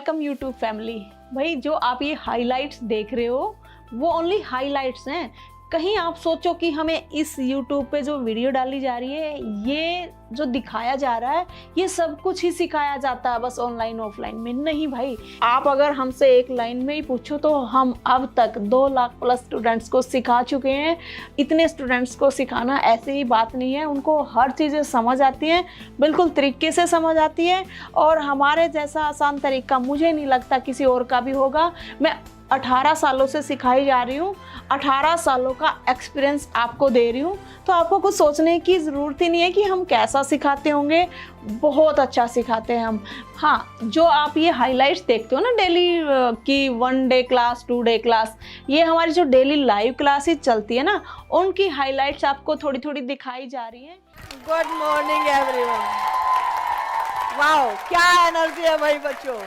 Welcome YouTube family. भाई जो आप ये हाइलाइट्स देख रहे हो वो ओनली हाइलाइट्स हैं। कहीं आप सोचो कि हमें इस यूट्यूब पे जो वीडियो डाली जा रही है, ये जो दिखाया जा रहा है, ये सब कुछ ही सिखाया जाता है बस ऑनलाइन ऑफलाइन में? नहीं भाई। आप अगर हमसे एक लाइन में ही पूछो तो हम अब तक 2 लाख प्लस स्टूडेंट्स को सिखा चुके हैं। इतने स्टूडेंट्स को सिखाना ऐसी ही बात नहीं है, उनको हर चीज़ें समझ आती हैं, बिल्कुल तरीके से समझ आती है। और हमारे जैसा आसान तरीका मुझे नहीं लगता किसी और का भी होगा। मैं 18 सालों से सिखाई जा रही हूँ, 18 सालों का एक्सपीरियंस आपको दे रही हूँ, तो आपको कुछ सोचने की ज़रूरत ही नहीं है कि हम कैसा सिखाते होंगे। बहुत अच्छा सिखाते हैं हम। हाँ, जो आप ये हाइलाइट्स देखते हो ना डेली की 1 डे क्लास 2 डे क्लास, ये हमारी जो डेली लाइव क्लासेस चलती है ना, उनकी हाइलाइट्स आपको थोड़ी थोड़ी दिखाई जा रही हैं। Good morning everyone. वाओ, क्या एनर्जी है भाई बच्चों।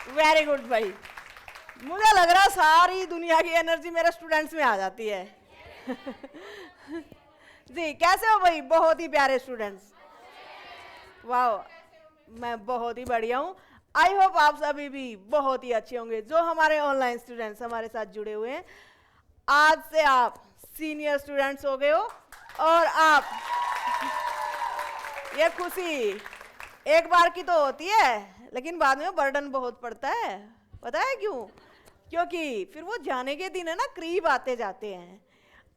वेरी गुड भाई। मुझे लग रहा सारी दुनिया की एनर्जी मेरे स्टूडेंट्स में आ जाती है। जी कैसे हो भाई? बहुत ही प्यारे स्टूडेंट्स। वाओ, मैं बहुत ही बढ़िया हूँ। आई होप आप सभी भी बहुत ही अच्छे होंगे। जो हमारे ऑनलाइन स्टूडेंट्स हमारे साथ जुड़े हुए हैं, आज से आप सीनियर स्टूडेंट्स हो गए हो और आप ये खुशी एक बार की तो होती है, लेकिन बाद में बर्डन बहुत पड़ता है। पता है क्यों? क्योंकि फिर वो जाने के दिन है ना, करीब आते जाते हैं।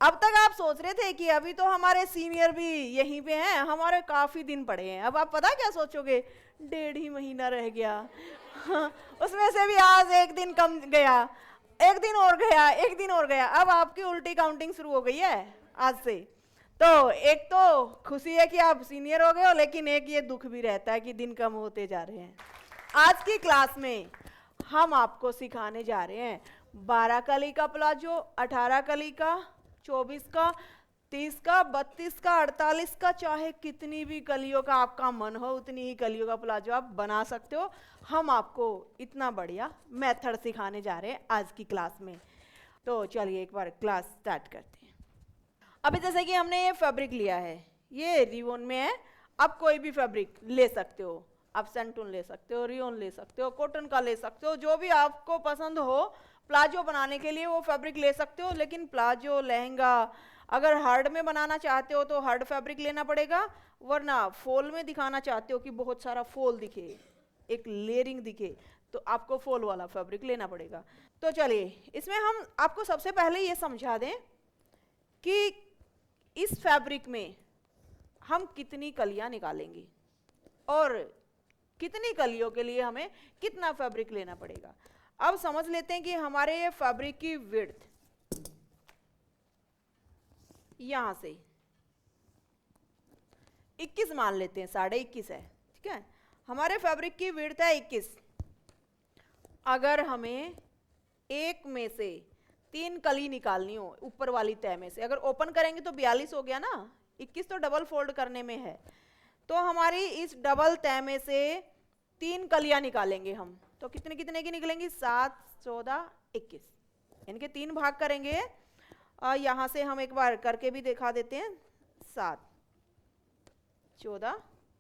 अब तक आप सोच रहे थे कि अभी तो हमारे सीनियर भी यहीं पे हैं, हमारे काफी दिन पड़े हैं। अब आप पता क्या सोचोगे? 1.5 ही महीना रह गया। उसमें से भी आज एक दिन कम गया, एक दिन और गया, एक दिन और गया। अब आपकी उल्टी काउंटिंग शुरू हो गई है आज से। तो एक तो खुशी है कि आप सीनियर हो गए हो, लेकिन एक ये दुख भी रहता है कि दिन कम होते जा रहे हैं। आज की क्लास में हम आपको सिखाने जा रहे हैं 12 कली का प्लाजो, 18 कली का, 24 का, 30 का, 32 का, 48 का, चाहे कितनी भी कलियों का आपका मन हो उतनी ही कलियों का प्लाजो आप बना सकते हो। हम आपको इतना बढ़िया मेथड सिखाने जा रहे हैं आज की क्लास में। तो चलिए एक बार क्लास स्टार्ट करते हैं। अभी जैसे कि हमने ये फैब्रिक लिया है, ये रियोन में है। आप कोई भी फैब्रिक ले सकते हो, आप सेंटून ले सकते हो, रियोन ले सकते हो, कॉटन का ले सकते हो, जो भी आपको पसंद हो। प्लाजो बनाने के लिए वो फैब्रिक ले सकते हो, लेकिन प्लाजो लहंगा अगर हार्ड में बनाना चाहते हो तो हार्ड फैब्रिक लेना पड़ेगा, वरना फॉल में दिखाना चाहते हो कि बहुत सारा फॉल दिखे, एक लेयरिंग दिखे, तो आपको फॉल वाला फैब्रिक लेना पड़ेगा। तो चलिए इसमें हम आपको सबसे पहले ये समझा दें कि इस फैब्रिक में हम कितनी कलियां निकालेंगे और कितनी कलियों के लिए हमें कितना फैब्रिक लेना पड़ेगा। अब समझ लेते हैं कि हमारे ये फैब्रिक की विड्थ यहां से 21 मान लेते हैं, 21.5 है, ठीक है। हमारे फैब्रिक की विड्थ है 21। अगर हमें एक में से 3 कली निकालनी हो ऊपर वाली तह में से, अगर ओपन करेंगे तो 42 हो गया ना, 21 तो डबल फोल्ड करने में है, तो हमारी इस डबल तह में से 3 कलियां निकालेंगे हम। तो कितने कितने की निकलेंगी? 7, 14, 21। इनके 3 भाग करेंगे। यहां से हम एक बार करके भी दिखा देते हैं। 7, 14,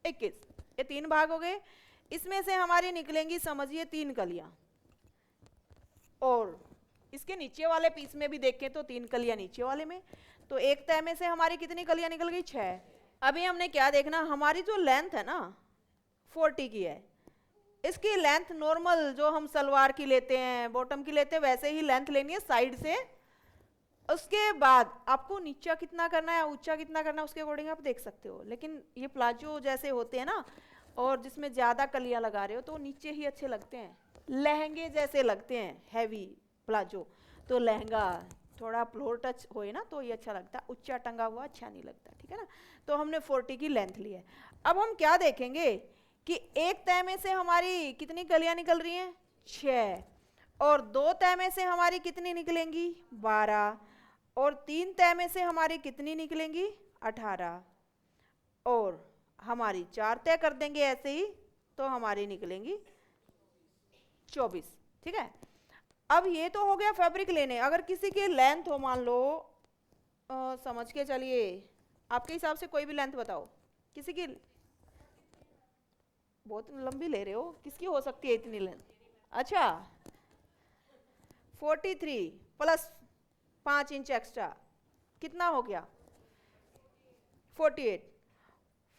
21, ये 3 भाग हो गए। इसमें से हमारी निकलेंगी, समझिए, 3 कलियां। और इसके नीचे वाले पीस में भी देखें तो 3 कलियां नीचे वाले में, तो एक तह में से हमारी कितनी कलियां निकल गई? 6। अभी हमने क्या देखना, हमारी जो लेंथ है ना 40 की है, इसकी लेंथ नॉर्मल जो हम सलवार की लेते हैं, बॉटम की लेते हैं, वैसे ही लेंथ लेनी है साइड से। उसके बाद आपको नीचा कितना करना है, ऊंचा कितना करना है, उसके अकॉर्डिंग आप देख सकते हो। लेकिन ये प्लाजो जैसे होते हैं ना, और जिसमें ज्यादा कलियां लगा रहे हो तो नीचे ही अच्छे लगते हैं, लहंगे जैसे लगते हैं हैवी प्लाजो। तो लहंगा थोड़ा फ्लोर टच होए ना तो ये अच्छा लगता है, ऊंचा टंगा हुआ अच्छा नहीं लगता, ठीक है ना। तो हमने 40 की लेंथ ली है। अब हम क्या देखेंगे कि एक तह में से हमारी कितनी कलियां निकल रही हैं? 6। और 2 तह में से हमारी कितनी निकलेंगी? 12। और 3 तह में से हमारी कितनी निकलेंगी? 18। और हमारी 4 तय कर देंगे ऐसे ही, तो हमारी निकलेंगी 24, ठीक है। अब ये तो हो गया फैब्रिक लेने। अगर किसी की लेंथ हो, मान लो समझ के चलिए, आपके हिसाब से कोई भी लेंथ बताओ किसी की। बहुत लंबी ले रहे हो, किसकी हो सकती है इतनी लेंथ? अच्छा 43 प्लस 5 इंच एक्स्ट्रा कितना हो गया? 48।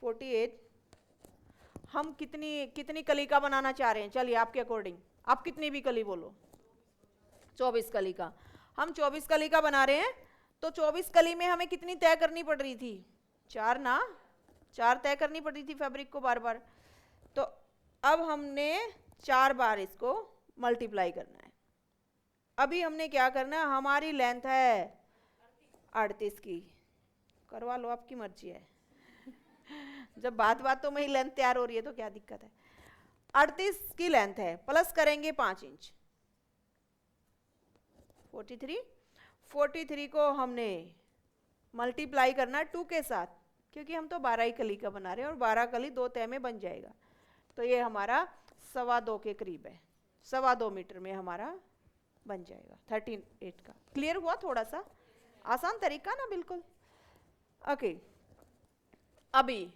48 हम कितनी कितनी कली का बनाना चाह रहे हैं? चलिए आपके अकॉर्डिंग, आप कितनी भी कली बोलो। 24 कली का। हम 24 कली का बना रहे हैं, तो 24 कली में हमें कितनी तय करनी पड़ रही थी? 4 ना, 4 तय करनी पड़ रही थी फैब्रिक को बार बार। तो अब हमने 4 बार इसको मल्टीप्लाई करना है। अभी हमने क्या करना है, हमारी लेंथ है 38 की, करवा लो आपकी मर्जी है। जब बातों में ही लेंथ तैयार हो रही है तो क्या दिक्कत है। 38 की लेंथ है, प्लस करेंगे 5 इंच, 43 को हमने मल्टीप्लाई करना 2 के साथ, क्योंकि हम तो 12 ही कली का बना रहे हैं और 12 कली 2 तय में बन जाएगा। तो ये हमारा 2.25 के करीब है, 2.25 मीटर में हमारा बन जाएगा 38 का। क्लियर हुआ? थोड़ा सा आसान तरीका ना, बिल्कुल। ओके, अभी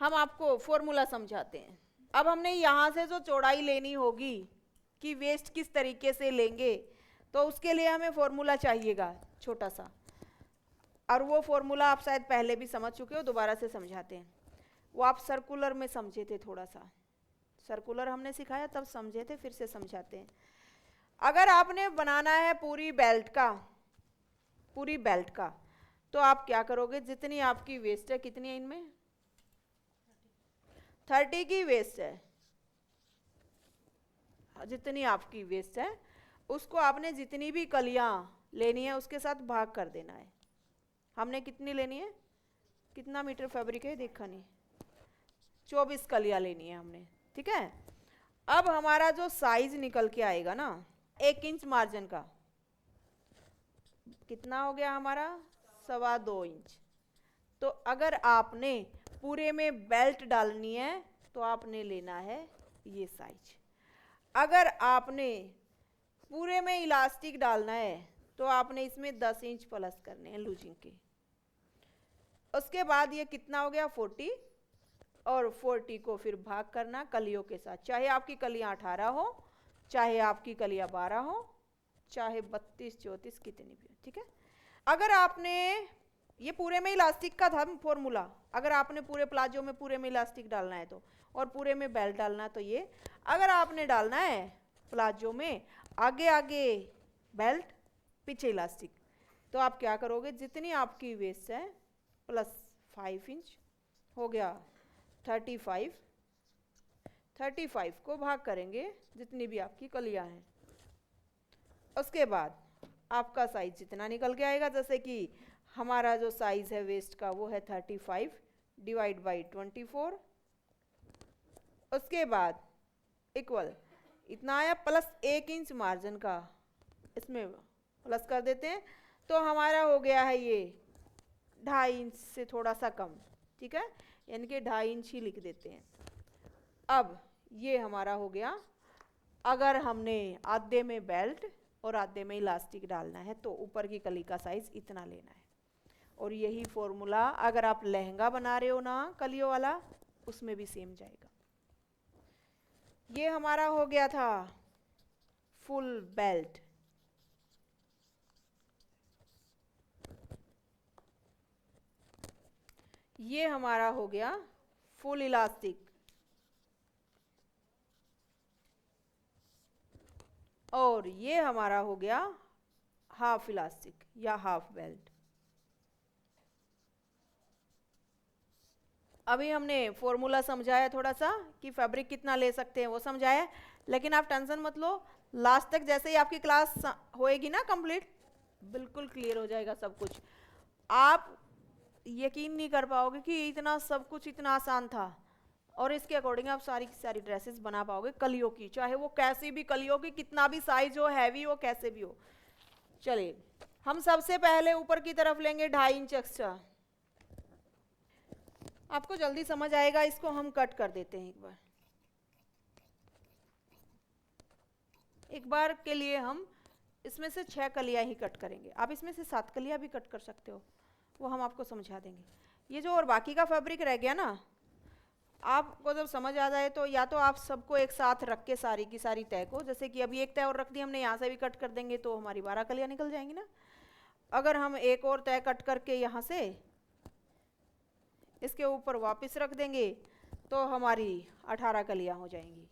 हम आपको फॉर्मूला समझाते हैं। अब हमने यहाँ से जो चौड़ाई लेनी होगी कि वेस्ट किस तरीके से लेंगे, तो उसके लिए हमें फॉर्मूला चाहिएगा छोटा सा, और वो फॉर्मूला आप शायद पहले भी समझ चुके हो, दोबारा से समझाते हैं। वो आप सर्कुलर में समझे थे, थोड़ा सा सर्कुलर हमने सिखाया तब समझे थे, फिर से समझाते हैं। अगर आपने बनाना है पूरी बेल्ट का, तो आप क्या करोगे, जितनी आपकी वेस्ट है, कितनी है इनमें? 30 की वेस्ट है। जितनी आपकी वेस्ट है उसको आपने जितनी भी कलियां लेनी है उसके साथ भाग कर देना है। हमने कितनी लेनी है, कितना मीटर फैब्रिक है देखा नहीं, 24 कलियां लेनी है हमने, ठीक है। अब हमारा जो साइज निकल के आएगा ना 1 इंच मार्जिन का, कितना हो गया हमारा? 2.25 इंच। तो अगर आपने पूरे में बेल्ट डालनी है तो आपने लेना है ये साइज। अगर आपने पूरे में इलास्टिक डालना है तो आपने इसमें 10 इंच प्लस करने हैं लूजिंग के। उसके बाद ये कितना हो गया? 40, और 40 को फिर भाग करना कलियों के साथ, चाहे आपकी कलियां 18 हो, चाहे आपकी कलियां 12 हो, चाहे 32, 34 कितनी भी हो, ठीक है। अगर आपने ये पूरे में इलास्टिक का था फॉर्मूला, अगर आपने पूरे प्लाजो में पूरे में इलास्टिक डालना है तो, और पूरे में बेल्ट डालना है तो ये, अगर आपने डालना है प्लाजो में आगे आगे बेल्ट पीछे इलास्टिक, तो आप क्या करोगे, जितनी आपकी वेस्ट है प्लस 5 इंच हो गया 35 को भाग करेंगे जितनी भी आपकी कलियां हैं। उसके बाद आपका साइज जितना निकल के आएगा, जैसे कि हमारा जो साइज है वेस्ट का वो है 35 डिवाइड बाई 24, उसके बाद इक्वल इतना आया, प्लस 1 इंच मार्जिन का इसमें प्लस कर देते हैं, तो हमारा हो गया है ये 2.5 इंच से थोड़ा सा कम, ठीक है, यानी कि 2.5 इंच ही लिख देते हैं। अब ये हमारा हो गया, अगर हमने आधे में बेल्ट और आधे में इलास्टिक डालना है तो ऊपर की कली का साइज इतना लेना है। और यही फॉर्मूला अगर आप लहंगा बना रहे हो ना कलियों वाला, उसमें भी सेम जाएगा। ये हमारा हो गया था फुल बेल्ट। ये हमारा हो गया फुल इलास्टिक, और ये हमारा हो गया हाफ इलास्टिक या हाफ बेल्ट। अभी हमने फॉर्मूला समझाया थोड़ा सा कि फैब्रिक कितना ले सकते हैं वो समझाया, लेकिन आप टेंशन मत लो, लास्ट तक जैसे ही आपकी क्लास होएगी ना कंप्लीट, बिल्कुल क्लियर हो जाएगा सब कुछ। आप यकीन नहीं कर पाओगे कि इतना सब कुछ इतना आसान था, और इसके अकॉर्डिंग आप सारी की सारी ड्रेसेस बना पाओगे कलियों की, चाहे वो कैसी भी कलियों की, कितना भी साइज हो, हैवी हो, कैसे भी हो। चलिए हम सबसे पहले ऊपर की तरफ लेंगे 2.5 इंच एक्स्ट्रा, आपको जल्दी समझ आएगा। इसको हम कट कर देते हैं एक बार के लिए हम इसमें से 6 कलियां ही कट करेंगे, आप इसमें से 7 कलियां भी कट कर सकते हो, वो हम आपको समझा देंगे। ये जो और बाकी का फैब्रिक रह गया ना, आपको जब समझ आ जाए तो या तो आप सबको एक साथ रख के सारी की सारी तय को, जैसे कि अभी एक तय और रख दी हमने, यहाँ से भी कट कर देंगे तो हमारी 12 कलियाँ निकल जाएंगी ना। अगर हम एक और तय कट करके यहाँ से इसके ऊपर वापस रख देंगे तो हमारी 18 कलियाँ हो जाएंगी।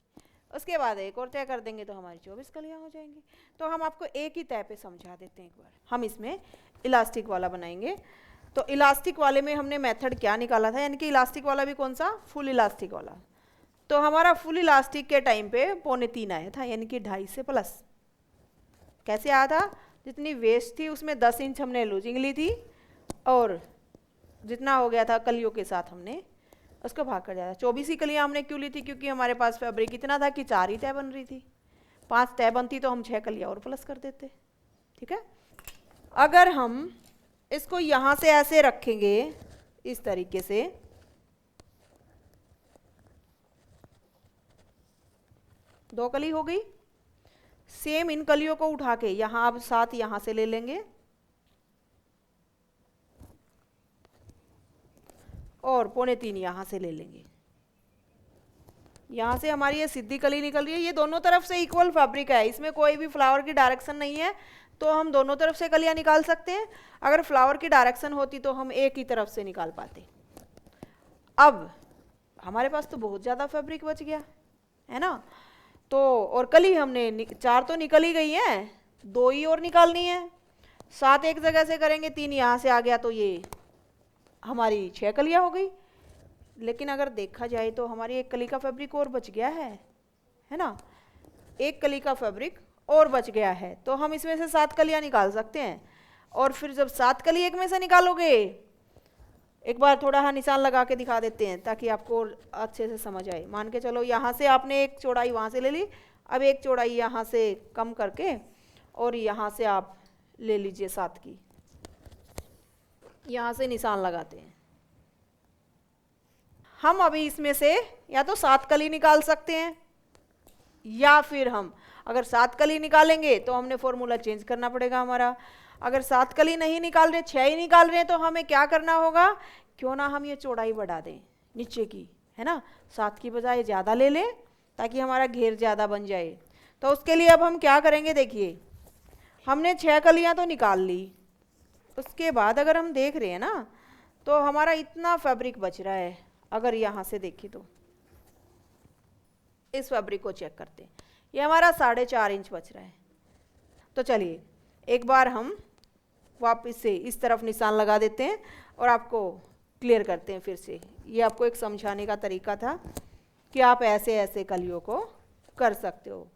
उसके बाद एक और तय कर देंगे तो हमारी 24 कलियाँ हो जाएंगी। तो हम आपको एक ही तय पे समझा देते हैं एक बार। हम इसमें इलास्टिक वाला बनाएंगे। तो इलास्टिक वाले में हमने मेथड क्या निकाला था, यानी कि इलास्टिक वाला भी कौन सा, फुल इलास्टिक वाला। तो हमारा फुल इलास्टिक के टाइम पे 2.25 आया था, यानी कि 2.5 से प्लस। कैसे आया था, जितनी वेस्ट थी उसमें 10 इंच हमने लूजिंग ली थी और जितना हो गया था कलियों के साथ हमने उसको भाग कर जाता। 24 ही कलियाँ हमने क्यों ली थी, क्योंकि हमारे पास फैब्रिक इतना था कि 4 ही तय बन रही थी। 5 तय बनती तो हम 6 कलियाँ और प्लस कर देते। ठीक है, अगर हम इसको यहाँ से ऐसे रखेंगे इस तरीके से, दो कली हो गई। सेम इन कलियों को उठा के यहाँ अब 7 यहाँ से ले लेंगे और 2.25 यहाँ से ले लेंगे। यहाँ से हमारी ये सीधी कली निकल रही है, ये दोनों तरफ से इक्वल फैब्रिक है, इसमें कोई भी फ्लावर की डायरेक्शन नहीं है, तो हम दोनों तरफ से कलियाँ निकाल सकते हैं। अगर फ्लावर की डायरेक्शन होती तो हम एक ही तरफ से निकाल पाते। अब हमारे पास तो बहुत ज़्यादा फैब्रिक बच गया है ना, तो और कली हमने 4 तो निकल ही गई हैं, 2 ही और निकालनी है। 7 एक जगह से करेंगे, 3 यहाँ से आ गया तो ये हमारी 6 कलियाँ हो गई। लेकिन अगर देखा जाए तो हमारी एक कली का फैब्रिक और बच गया है ना, एक कली का फैब्रिक और बच गया है, तो हम इसमें से 7 कलियाँ निकाल सकते हैं। और फिर जब 7 कली एक में से निकालोगे, एक बार थोड़ा हाँ निशान लगा के दिखा देते हैं ताकि आपको अच्छे से समझ आए। मान के चलो यहाँ से आपने एक चौड़ाई वहाँ से ले ली, अब एक चौड़ाई यहाँ से कम करके और यहाँ से आप ले लीजिए 7 की, यहाँ से निशान लगाते हैं। हम अभी इसमें से या तो 7 कली निकाल सकते हैं, या फिर हम अगर 7 कली निकालेंगे तो हमने फॉर्मूला चेंज करना पड़ेगा हमारा। अगर 7 कली नहीं निकाल रहे, 6 ही निकाल रहे हैं, तो हमें क्या करना होगा, क्यों ना हम ये चौड़ाई बढ़ा दें नीचे की, है ना, 7 की बजाय ज़्यादा ले लें ताकि हमारा घेर ज़्यादा बन जाए। तो उसके लिए अब हम क्या करेंगे, देखिए हमने 6 कलियाँ तो निकाल ली, उसके बाद अगर हम देख रहे हैं ना तो हमारा इतना फैब्रिक बच रहा है। अगर यहाँ से देखें तो इस फैब्रिक को चेक करते हैं, ये हमारा 4.5 इंच बच रहा है। तो चलिए एक बार हम वापस से इस तरफ निशान लगा देते हैं और आपको क्लियर करते हैं फिर से। ये आपको एक समझाने का तरीका था कि आप ऐसे ऐसे कलियों को कर सकते हो।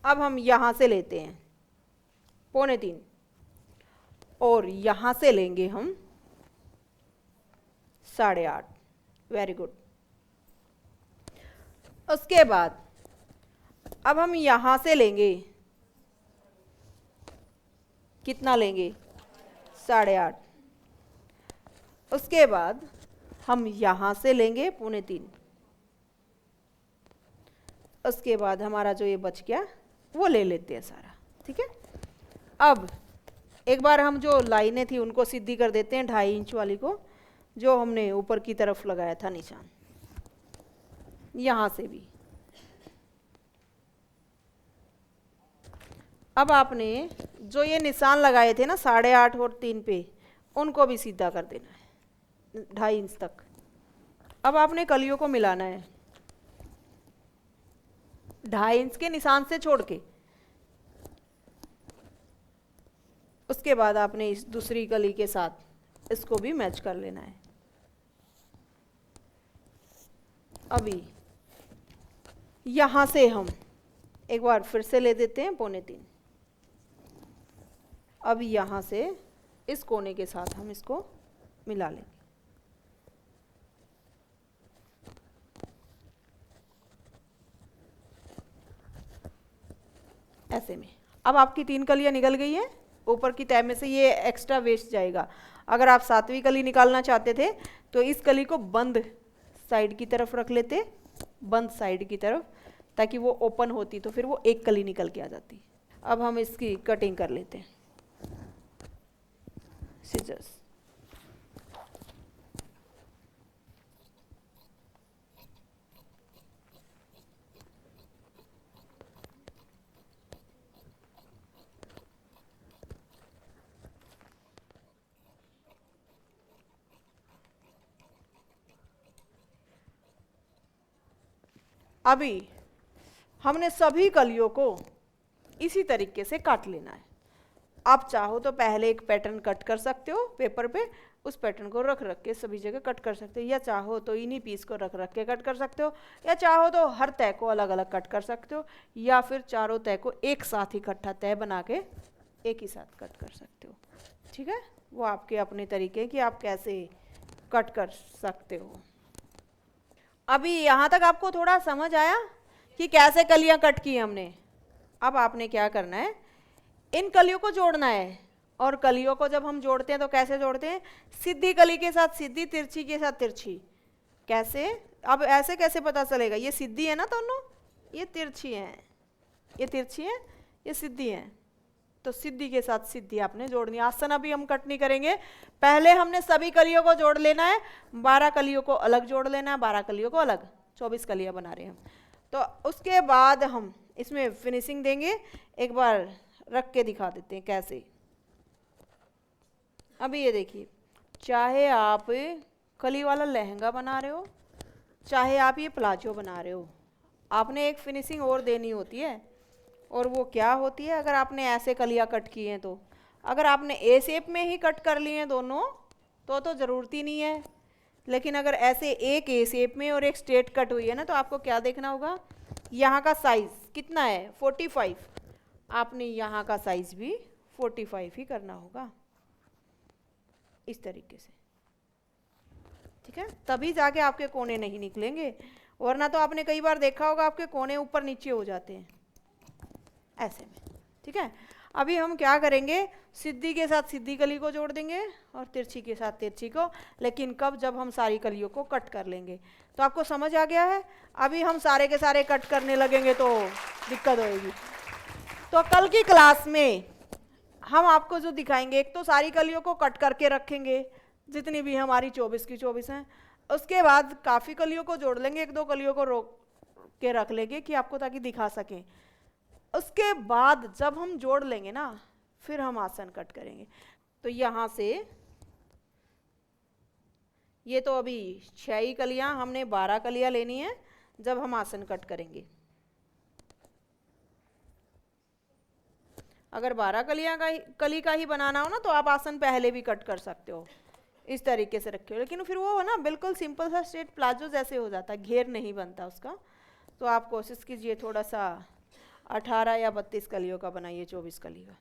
अब हम यहाँ से लेते हैं 3.25 और यहाँ से लेंगे हम 8.5। Very good. उसके बाद अब हम यहाँ से लेंगे, कितना लेंगे, 8.5। उसके बाद हम यहाँ से लेंगे 3.25। उसके बाद हमारा जो ये बच गया वो ले लेते हैं सारा। ठीक है, अब एक बार हम जो लाइनें थी उनको सीधी कर देते हैं, 2.5 इंच वाली को जो हमने ऊपर की तरफ लगाया था निशान, यहाँ से भी। अब आपने जो ये निशान लगाए थे ना 8.5 और 3 पे, उनको भी सीधा कर देना है 2.5 इंच तक। अब आपने कलियों को मिलाना है 2.5 इंच के निशान से छोड़ के। उसके बाद आपने इस दूसरी कली के साथ इसको भी मैच कर लेना है। अभी यहाँ से हम एक बार फिर से ले देते हैं 3.25। अब यहाँ से इस कोने के साथ हम इसको मिला लेंगे। ऐसे में अब आपकी 3 कलियाँ निकल गई हैं। ऊपर की तह में से ये एक्स्ट्रा वेस्ट जाएगा। अगर आप 7वीं कली निकालना चाहते थे तो इस कली को बंद साइड की तरफ रख लेते, बंद साइड की तरफ, ताकि वो ओपन होती तो फिर वो एक कली निकल के आ जाती। अब हम इसकी कटिंग कर लेते हैं सिजर्स। अभी हमने सभी कलियों को इसी तरीके से काट लेना है। आप चाहो तो पहले एक पैटर्न कट कर सकते हो पेपर पे, उस पैटर्न को रख रख के सभी जगह कट कर सकते हो, या चाहो तो इन्हीं पीस को रख रख के कट कर सकते हो, या चाहो तो हर तय को अलग अलग कट कर सकते हो, या फिर चारों तय को एक साथ इकट्ठा तय बना के एक ही साथ कट कर सकते हो। ठीक है, वो आपके अपने तरीके कि आप कैसे कट कर सकते हो। अभी यहाँ तक आपको थोड़ा समझ आया कि कैसे कलियाँ कट की हमने। अब आपने क्या करना है, इन कलियों को जोड़ना है। और कलियों को जब हम जोड़ते हैं तो कैसे जोड़ते हैं, सीधी कली के साथ सीधी, तिरछी के साथ तिरछी। कैसे, अब ऐसे कैसे पता चलेगा, ये सीधी है ना दोनों, ये तिरछी है, ये तिरछी है, ये सीधी है, तो सीधी के साथ सीधी आपने जोड़नी। आसन अभी हम कट नहीं करेंगे, पहले हमने सभी कलियों को जोड़ लेना है। 12 कलियों को अलग जोड़ लेना है, 12 कलियों को अलग, 24 कलियां बना रहे हैं हम। तो उसके बाद हम इसमें फिनिशिंग देंगे। एक बार रख के दिखा देते हैं कैसे। अभी ये देखिए, चाहे आप कली वाला लहंगा बना रहे हो, चाहे आप ये प्लाजो बना रहे हो, आपने एक फिनिशिंग और देनी होती है। और वो क्या होती है, अगर आपने ऐसे कलियाँ कट की हैं तो, अगर आपने ए शेप में ही कट कर लिए हैं दोनों तो ज़रूरत ही नहीं है। लेकिन अगर ऐसे एक ए शेप में और एक स्ट्रेट कट हुई है ना, तो आपको क्या देखना होगा, यहाँ का साइज़ कितना है 45, आपने यहाँ का साइज़ भी 45 ही करना होगा, इस तरीके से। ठीक है, तभी जाके आपके कोने नहीं निकलेंगे, वरना तो आपने कई बार देखा होगा आपके कोने ऊपर नीचे हो जाते हैं ऐसे में। ठीक है, अभी हम क्या करेंगे, सीधी के साथ सीधी कली को जोड़ देंगे और तिरछी के साथ तिरछी को, लेकिन कब, जब हम सारी कलियों को कट कर लेंगे। तो आपको समझ आ गया है। अभी हम सारे के सारे कट करने लगेंगे तो दिक्कत होएगी। तो कल की क्लास में हम आपको जो दिखाएंगे, एक तो सारी कलियों को कट करके रखेंगे जितनी भी हमारी 24 की 24 हैं। उसके बाद काफ़ी कलियों को जोड़ लेंगे, एक दो कलियों को रोक के रख लेंगे कि आपको ताकि दिखा सकें। उसके बाद जब हम जोड़ लेंगे ना, फिर हम आसन कट करेंगे। तो यहाँ से ये तो अभी 6 ही कलियाँ, हमने 12 कलियाँ लेनी है जब हम आसन कट करेंगे। अगर 12 कली का ही बनाना हो ना, तो आप आसन पहले भी कट कर सकते हो, इस तरीके से रखे हो। लेकिन फिर वो ना बिल्कुल सिंपल सा स्ट्रेट प्लाजो जैसे हो जाता है, घेर नहीं बनता उसका। तो आप कोशिश कीजिए थोड़ा सा 18 या 32 कलियों का बनाइए, 24 कली का,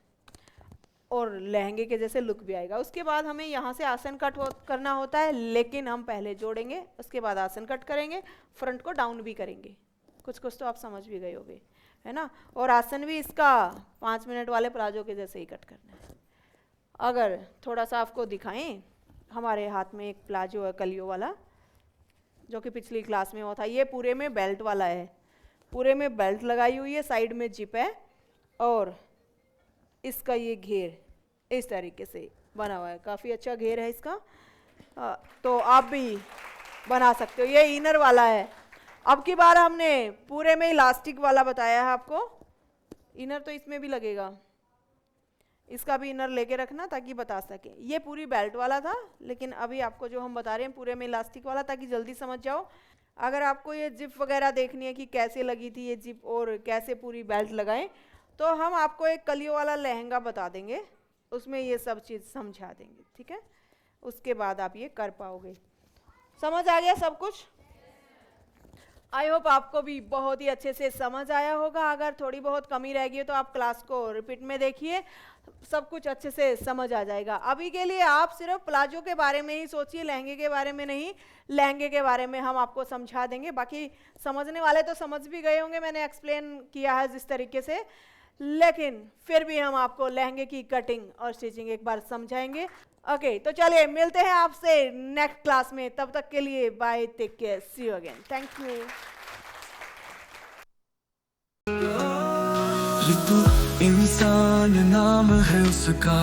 और लहंगे के जैसे लुक भी आएगा। उसके बाद हमें यहाँ से आसन कट करना होता है, लेकिन हम पहले जोड़ेंगे, उसके बाद आसन कट करेंगे, फ्रंट को डाउन भी करेंगे। कुछ कुछ तो आप समझ भी गए होंगे, है ना। और आसन भी इसका 5 मिनट वाले प्लाजो के जैसे ही कट करना है। अगर थोड़ा सा आपको दिखाएं, हमारे हाथ में एक प्लाजो है कलियों वाला, जो कि पिछली क्लास में हुआ था। ये पूरे में बेल्ट वाला है, पूरे में बेल्ट लगाई हुई है, साइड में जिप है, और इसका ये घेर इस तरीके से बना हुआ है। काफ़ी अच्छा घेर है इसका, तो आप भी बना सकते हो। ये इनर वाला है। अब की बार हमने पूरे में इलास्टिक वाला बताया है आपको, इनर तो इसमें भी लगेगा, इसका भी इनर लेके रखना ताकि बता सकें। ये पूरी बेल्ट वाला था, लेकिन अभी आपको जो हम बता रहे हैं पूरे में इलास्टिक वाला, ताकि जल्दी समझ जाओ। अगर आपको ये जिप वगैरह देखनी है कि कैसे लगी थी ये जिप और कैसे पूरी बेल्ट लगाएं, तो हम आपको एक कलियों वाला लहंगा बता देंगे, उसमें ये सब चीज़ समझा देंगे। ठीक है, उसके बाद आप ये कर पाओगे। समझ आ गया सब कुछ? आई होप आपको भी बहुत ही अच्छे से समझ आया होगा। अगर थोड़ी बहुत कमी रह गई तो आप क्लास को रिपीट में देखिए, सब कुछ अच्छे से समझ आ जाएगा। अभी के लिए आप सिर्फ प्लाजो के बारे में ही सोचिए, लहंगे के बारे में नहीं। लहंगे के बारे में हम आपको समझा देंगे, बाकी समझने वाले तो समझ भी गए होंगे, मैंने एक्सप्लेन किया है जिस तरीके से। लेकिन फिर भी हम आपको लहंगे की कटिंग और स्टिचिंग एक बार समझाएंगे। ओके, तो चलिए मिलते हैं आपसे नेक्स्ट क्लास में। तब तक के लिए bye, take care, see you again, thank you. Ritu इंसान नाम है उसका,